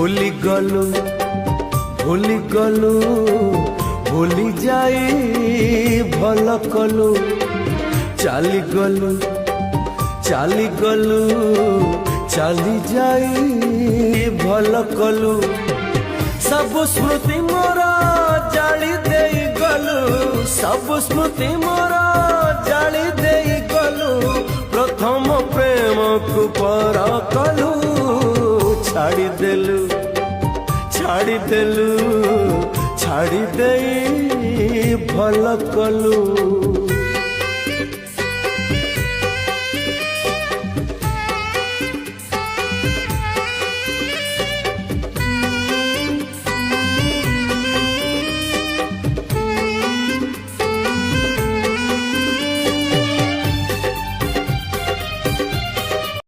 ভুলি গলু ভুলি গলু ভুলি যাই ভাল কলু চালি গলু চালি গলু চালি যাই ভাল কলু सब स्मृति मोरा जाली देई गलु सब स्मृति मोरा जाली देई गलु प्रथम प्रेम को पर कलु छाड़ी देलु छाड़ी देलु छाड़ी देई भल कलु।